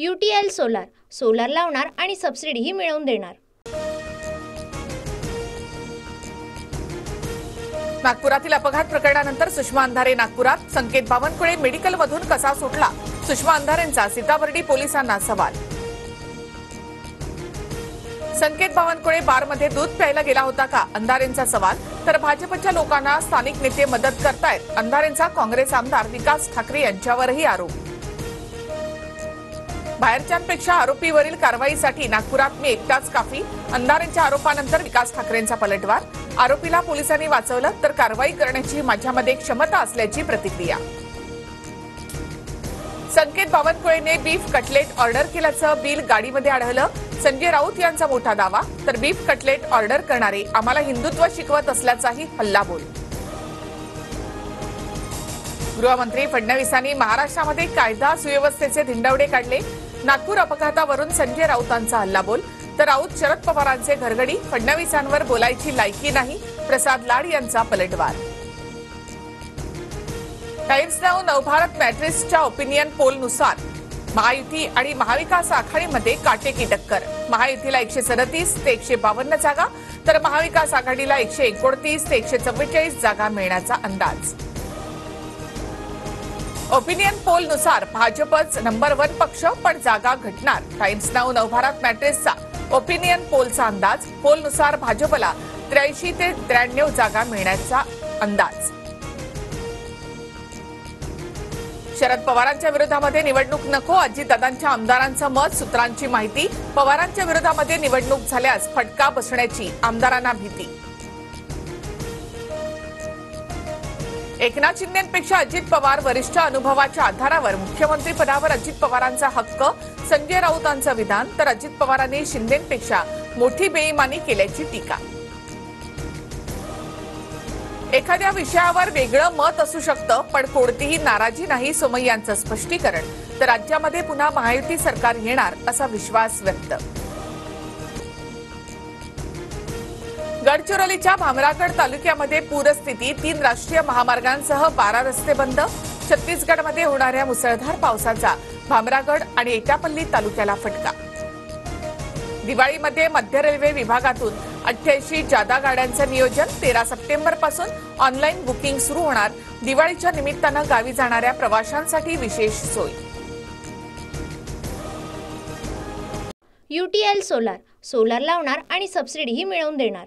UTL solar solar लावणार आणि सबसिडीही मिळवून देणार। नागपुरातील अपघात प्रकरणानंतर सुषमा अंधारे नागपुरात, संकेत बावनकुळे मेडिकलमधून कसा सुटला? सुषमा अंधारेंचा सीताबर्डी पोलिसांना सवाल। संकेत बावनकुळे बारमध्ये दूध प्यायला गेला होता का? अंधारेंचा सवाल। तर भाजपच्या लोकांना स्थानिक नेते मदत करतायत, अंधारेंचा काँग्रेस आमदार विकास ठाकरे यांच्यावरही आरोप। बाहेरच्यांपेक्षा आरोपीवरील कारवाईसाठी नागपुरात मी एकटाच काफी, अंधारेंच्या आरोपानंतर विकास ठाकरेंचा पलटवार। आरोपीला पोलिसांनी वाचवलं तर कारवाई करण्याची माझ्यामध्ये क्षमता असल्याची प्रतिक्रिया। संकेत बावनकुळेने बीफ कटलेट ऑर्डर केल्याचं बिल गाडीमध्ये आढळलं, संजय राऊत यांचा मोठा दावा। तर बीफ कटलेट ऑर्डर करणारे आम्हाला हिंदुत्व शिकवत असल्याचाही हल्लाबोल। गृहमंत्री फडणवीसांनी महाराष्ट्रामध्ये कायदा सुव्यवस्थेचे धिंडवडे काढले, नागपूर अपघातावरून संजय राऊतांचा हल्लाबोल। तर राऊत शरद पवारांचे घरगडी, फडणवीसांवर बोलायची लायकी नाही, प्रसाद लाड यांचा पलटवार। टाइम्स नाऊ नवभारत मॅट्रिक्सच्या ओपिनियन पोलनुसार महायुती आणि महाविकास आघाडीमध्ये काटेकी टक्कर, महायुतीला 137 ते 152 जागा, तर महाविकास आघाडीला 129 ते 144 जागा मिळण्याचा अंदाज। ओपिनियन पोलनुसार भाजपच नंबर 1 पक्ष, पण जागा घटणार। टाइम्स नाऊ नवभारत मॅट्रिक्सचा ओपिनियन पोलचा अंदाज, पोलनुसार भाजपला 83 ते 93 जागा मिळण्याचा अंदाज। शरद पवारांच्या विरोधामध्ये निवडणूक नको, अजितदादांच्या आमदारांचं मत, सूत्रांची माहिती। पवारांच्या विरोधामध्ये निवडणूक झाल्यास फटका बसण्याची आमदारांना भीती। एकनाथ शिंदेपेक्षा अजित पवार वरिष्ठ, अनुभवाच्या आधारावर मुख्यमंत्री पदावर अजित पवारांचा हक्क, संजय राऊतांचं विधान। तर अजित पवारांनी शिंदेपेक्षा मोठी बेईमानी केल्याची टीका। एखाद्या विषयावर वेगळं मत असू शकतं, पण कोणतीही नाराजी नाही, सोमय्यांचं स्पष्टीकरण। तर राज्यामध्ये पुन्हा महायुती सरकार येणार असा विश्वास व्यक्त। गडचिरोलीच्या भामरागड तालुक्यामध्ये पूरस्थिती, 3 राष्ट्रीय महामार्गांसह 12 रस्ते बंद। छत्तीसगडमध्ये होणाऱ्या मुसळधार पावसाचा भामरागड आणि एटापल्ली तालुक्याला फटका। दिवाळीमध्ये मध्य रेल्वे विभागातून 88 जादा गाड्यांचं नियोजन, 13 सप्टेंबरपासून ऑनलाईन बुकिंग सुरू होणार। दिवाळीच्या निमित्तानं गावी जाणाऱ्या प्रवाशांसाठी विशेष सोय। UTL सोलार सोलार लावणार आणि सबसिडीही मिळवून देणार।